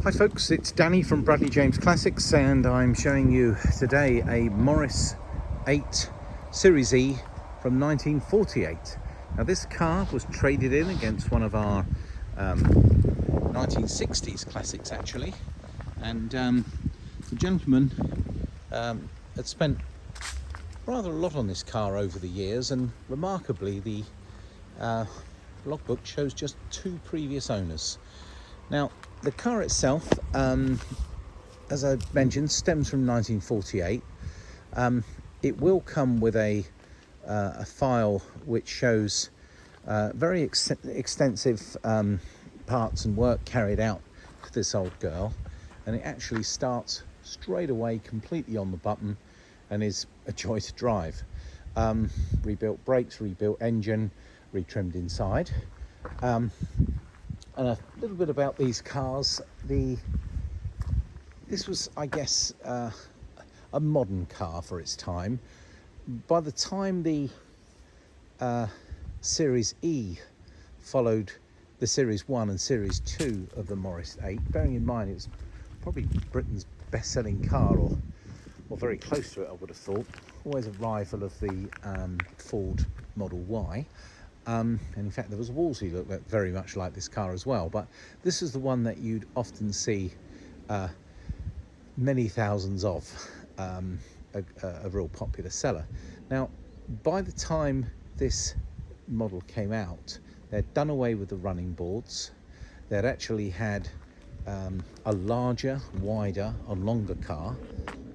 Hi folks, it's Danny from Bradley James Classics, and I'm showing you today a Morris 8 Series E from 1948. Now this car was traded in against one of our 1960s classics actually, and the gentleman had spent rather a lot on this car over the years, and remarkably the logbook shows just 2 previous owners. Now the car itself, as I mentioned, stems from 1948. It will come with a file which shows very extensive parts and work carried out to this old girl, and it actually starts straight away completely on the button and is a joy to drive. Rebuilt brakes, rebuilt engine, retrimmed inside. And a little bit about these cars. This was, I guess, a modern car for its time. By the time the Series E followed the Series 1 and Series 2 of the Morris 8, bearing in mind it was probably Britain's best-selling car, or very close to it, I would have thought. Always a rival of the Ford Model Y. And in fact, there was a Wolseley that looked very much like this car as well, but this is the one that you'd often see many thousands of, a real popular seller. Now, by the time this model came out, they'd done away with the running boards. They'd actually had a larger, wider and longer car,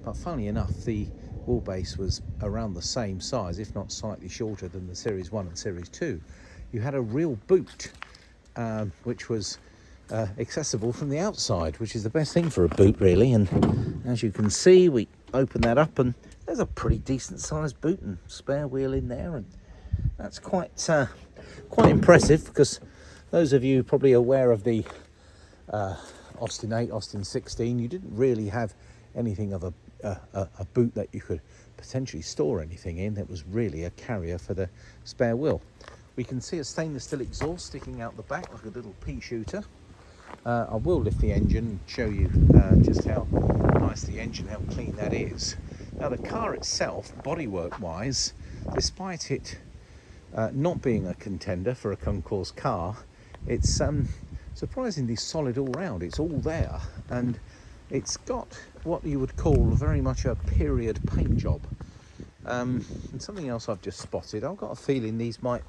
but funnily enough, the wheelbase was around the same size, if not slightly shorter than the Series 1 and Series 2. You had a real boot, which was accessible from the outside, which is the best thing for a boot, really. And as you can see, we open that up and there's a pretty decent sized boot and spare wheel in there, and that's quite impressive, because those of you probably aware of the Austin 8, Austin 16, you didn't really have anything of a boot that you could potentially store anything in. That was really a carrier for the spare wheel. We can see a stainless steel exhaust sticking out the back like a little pea shooter. I will lift the engine and show you just how nice the engine, how clean that is. Now the car itself, bodywork wise, despite it not being a contender for a concours car, it's surprisingly solid all round. It's all there, and it's got what you would call very much a period paint job. And something else I've just spotted, I've got a feeling these might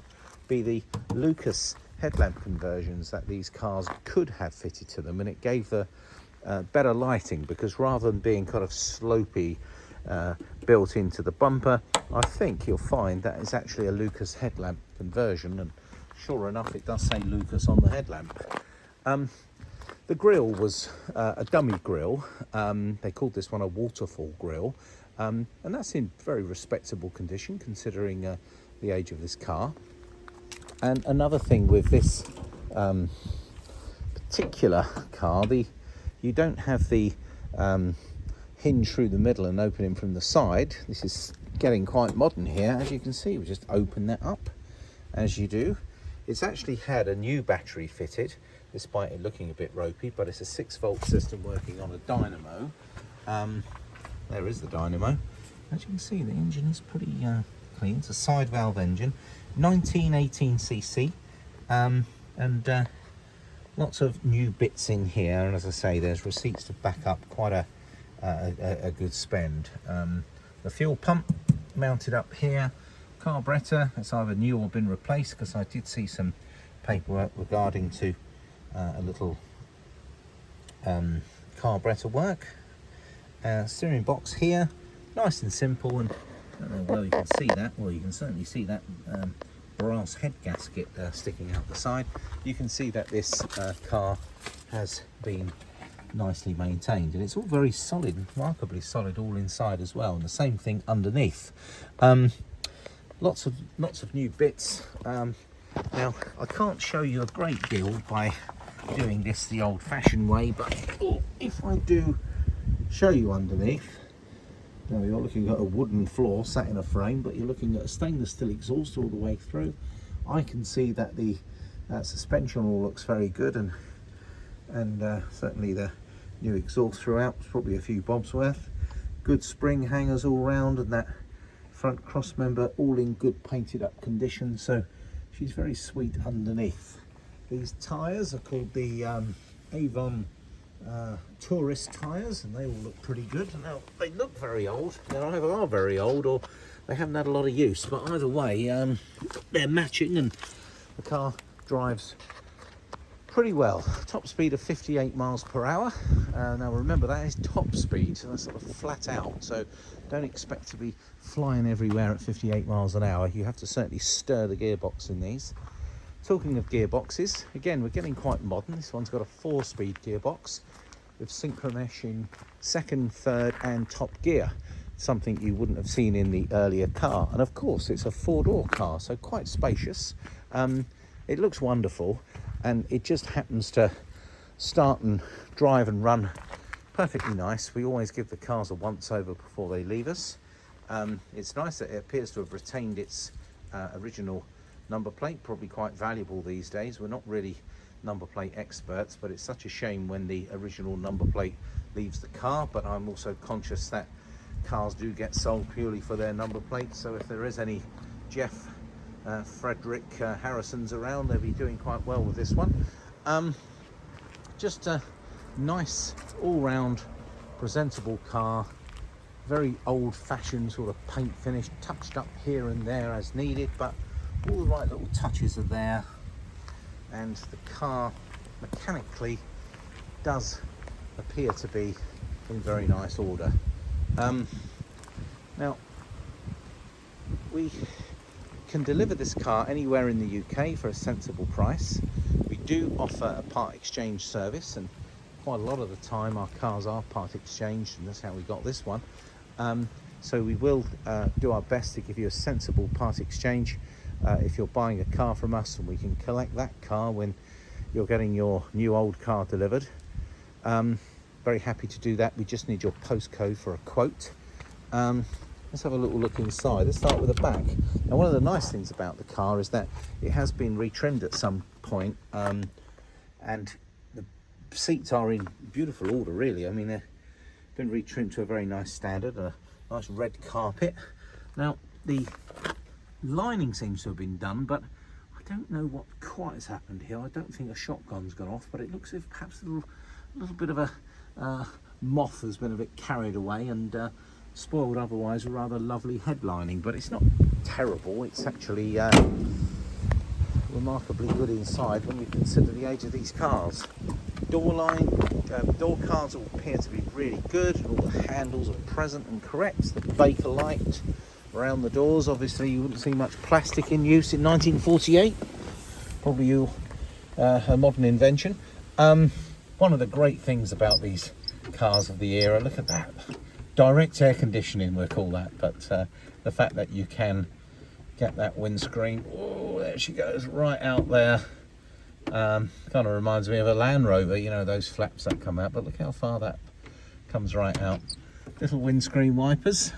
be the Lucas headlamp conversions that these cars could have fitted to them, and it gave the better lighting, because rather than being kind of slopey built into the bumper, I think you'll find that it's actually a Lucas headlamp conversion, and sure enough it does say Lucas on the headlamp. The grille was a dummy grille. They called this one a waterfall grille, and that's in very respectable condition considering the age of this car. And another thing with this particular car, you don't have the hinge through the middle and opening from the side. This is getting quite modern here. As you can see, we just open that up as you do. It's actually had a new battery fitted, despite it looking a bit ropey, but it's a 6-volt system working on a dynamo. There is the dynamo. As you can see, the engine is pretty clean. It's a side valve engine, 1918cc, and lots of new bits in here. And as I say, there's receipts to back up quite a good spend. The fuel pump mounted up here. Carburettor, it's either new or been replaced, because I did see some paperwork regarding to a little carburettor work. Steering box here, nice and simple, and I don't know whether you can see that. Well, you can certainly see that brass head gasket sticking out the side. You can see that this car has been nicely maintained, and it's all very solid, remarkably solid all inside as well, and the same thing underneath. Lots of new bits. Now I can't show you a great deal by doing this the old-fashioned way, but if I do show you underneath, now you're looking at a wooden floor sat in a frame, but you're looking at a stainless steel exhaust all the way through. I can see that the suspension all looks very good, and certainly the New exhaust throughout, probably a few bobs worth. Good spring hangers all round, and that front cross member all in good painted up condition, so she's very sweet underneath. These tyres are called the Avon Tourist tyres, and they all look pretty good. Now they look very old, they either are very old or they haven't had a lot of use, but either way they're matching and the car drives pretty well. Top speed of 58 miles per hour. Now remember, that is top speed, so that's sort of flat out, so don't expect to be flying everywhere at 58 miles an hour. You have to certainly stir the gearbox in these. Talking of gearboxes, again, we're getting quite modern. This one's got a 4-speed gearbox with synchromesh in second, third and top gear, something you wouldn't have seen in the earlier car. And of course it's a 4-door car, so quite spacious. It looks wonderful, and it just happens to start and drive and run perfectly nice. We always give the cars a once over before they leave us. It's nice that it appears to have retained its original number plate, probably quite valuable these days. We're not really number plate experts, but it's such a shame when the original number plate leaves the car. But I'm also conscious that cars do get sold purely for their number plate, so if there is any Jeff Frederick Harrisons around, they'll be doing quite well with this one. Just a nice all-round presentable car, very old-fashioned sort of paint finish, touched up here and there as needed, but all the right little touches are there, and the car mechanically does appear to be in very nice order. Now we can deliver this car anywhere in the UK for a sensible price. We do offer a part exchange service, and quite a lot of the time our cars are part exchanged, and that's how we got this one. So we will do our best to give you a sensible part exchange if you're buying a car from us, and we can collect that car when you're getting your new old car delivered. Very happy to do that. We just need your postcode for a quote. Let's have a little look inside. Let's start with the back. Now, one of the nice things about the car is that it has been retrimmed at some point, and the seats are in beautiful order, really. I mean, they've been retrimmed to a very nice standard, a nice red carpet. Now, the lining seems to have been done, but I don't know what quite has happened here. I don't think a shotgun's gone off, but it looks as if perhaps a little bit of a moth has been a bit carried away and spoiled otherwise a rather lovely headlining. But it's not terrible. It's actually remarkably good inside when you consider the age of these cars. Door cards all appear to be really good. All the handles are present and correct. The Bakelite around the doors, obviously you wouldn't see much plastic in use in 1948. Probably a modern invention. One of the great things about these cars of the era, look at that. Direct air conditioning, we'll call that, but the fact that you can get that windscreen, oh, there she goes, right out there. Kind of reminds me of a Land Rover, you know, those flaps that come out, but look how far that comes right out. Little windscreen wipers.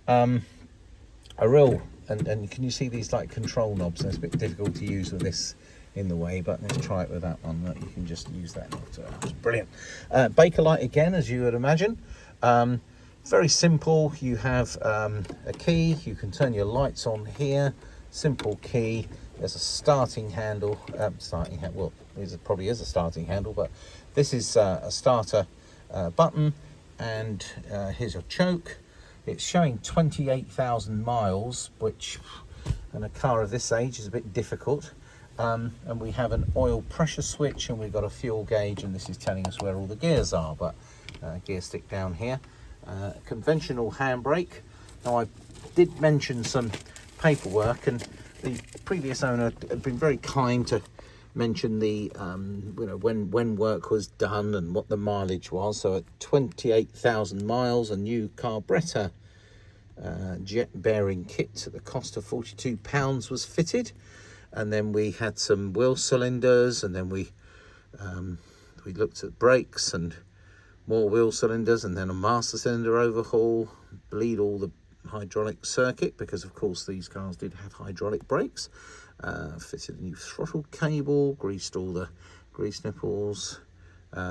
A real, and can you see these like control knobs? It's a bit difficult to use with this in the way, but let's try it with that one. You can just use that knob. It's brilliant. Bakelite again, as you would imagine. Very simple. You have a key. You can turn your lights on here. Simple key. There's a starting handle. Well, it probably is a starting handle, but this is a starter button, and here's your choke. It's showing 28,000 miles, which in a car of this age is a bit difficult. And we have an oil pressure switch, and we've got a fuel gauge, and this is telling us where all the gears are, but gear stick down here. Conventional handbrake. Now, I did mention some paperwork, and the previous owner had been very kind to mention the when work was done and what the mileage was. So at 28,000 miles, a new carburettor jet bearing kit at the cost of £42 was fitted, and then we had some wheel cylinders, and then we looked at brakes and more wheel cylinders, and then a master cylinder overhaul, bleed all the hydraulic circuit, because of course these cars did have hydraulic brakes, fitted a new throttle cable, greased all the grease nipples,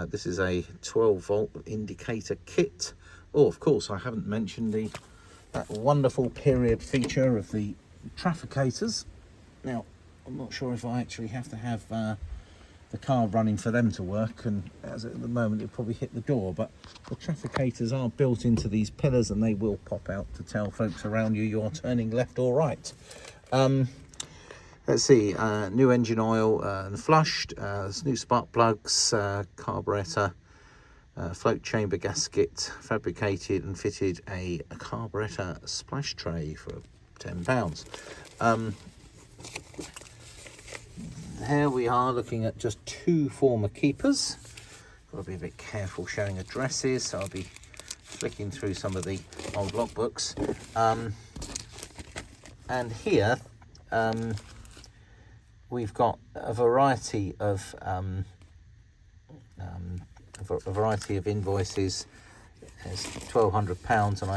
This is a 12-volt indicator kit. Oh, of course, I haven't mentioned that wonderful period feature of the trafficators. Now, I'm not sure if I actually have to have the car running for them to work, and as at the moment it'll probably hit the door, but the trafficators are built into these pillars and they will pop out to tell folks around you you're turning left or right. Let's see, new engine oil and flushed, new spark plugs, carburetor, float chamber gasket, fabricated and fitted a carburetor splash tray for £10. Here we are looking at just 2 former keepers. Got to be a bit careful showing addresses, so I'll be flicking through some of the old logbooks. And here we've got a variety of invoices. There's £1,200, and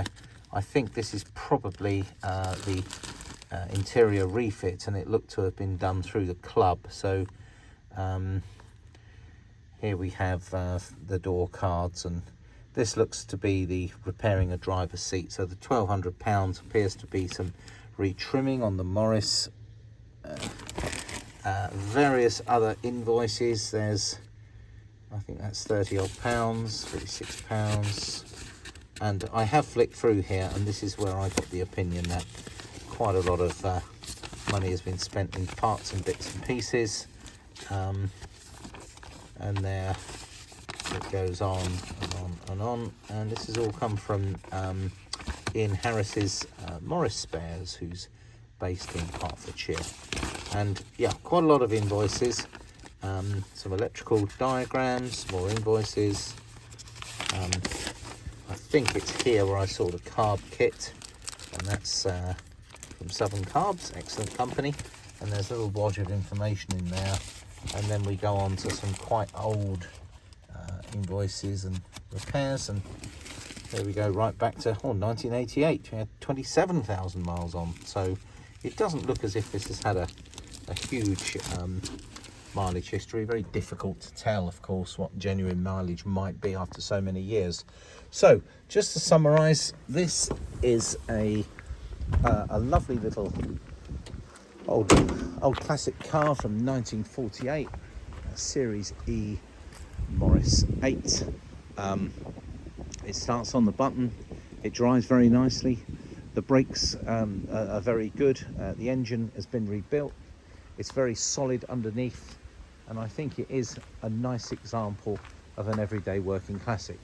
I think this is probably the interior refit, and it looked to have been done through the club. So here we have the door cards, and this looks to be the repairing a driver's seat. So the £1,200 appears to be some retrimming on the Morris. Various other invoices. There's, I think that's £30 odd, £36, and I have flicked through here, and this is where I got the opinion that quite a lot of money has been spent in parts and bits and pieces, and there it goes on and on and on. And this has all come from Ian Harris's Morris Spares, who's based in Hertfordshire. And yeah, quite a lot of invoices, some electrical diagrams, more invoices. I think it's here where I saw the carb kit, and that's from Southern Carbs, excellent company. And there's a little bodge of information in there, and then we go on to some quite old invoices and repairs, and there we go, right back to 1988. We had 27,000 miles on, so it doesn't look as if this has had a huge mileage history. Very difficult to tell, of course, what genuine mileage might be after so many years. So just to summarize, this is a lovely little old classic car from 1948, a Series E Morris 8. It starts on the button, it drives very nicely, the brakes are very good, the engine has been rebuilt, it's very solid underneath, and I think it is a nice example of an everyday working classic.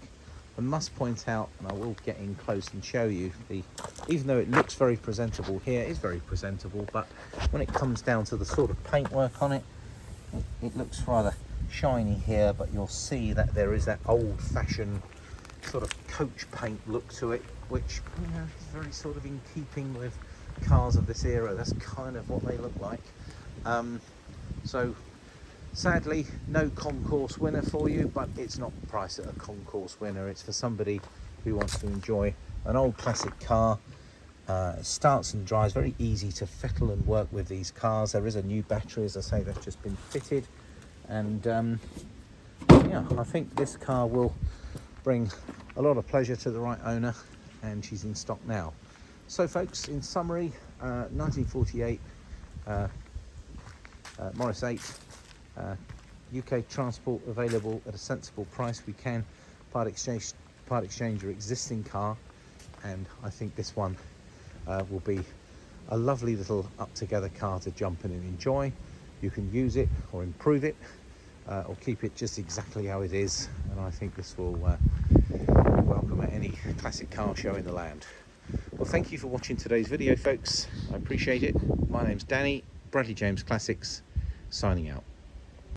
I must point out, and I will get in close and show you, even though it looks very presentable here, it's very presentable, but when it comes down to the sort of paintwork on it, it looks rather shiny here, but you'll see that there is that old-fashioned sort of coach paint look to it, which, you know, is very sort of in keeping with cars of this era. That's kind of what they look like. So sadly, no concourse winner for you, but it's not priced at a concourse winner. It's for somebody who wants to enjoy an old classic car. It starts and drives, very easy to fettle and work with these cars. There is a new battery, as I say, that's just been fitted, and yeah, I think this car will bring a lot of pleasure to the right owner, and she's in stock now. So folks, in summary, 1948 Morris 8, UK transport available at a sensible price. We can part exchange your existing car, and I think this one will be a lovely little up together car to jump in and enjoy. You can use it or improve it, or keep it just exactly how it is, and I think this will welcome at any classic car show in the land. Well, thank you for watching today's video, folks. I appreciate it. My name's Danny, Bradley James Classics, signing out.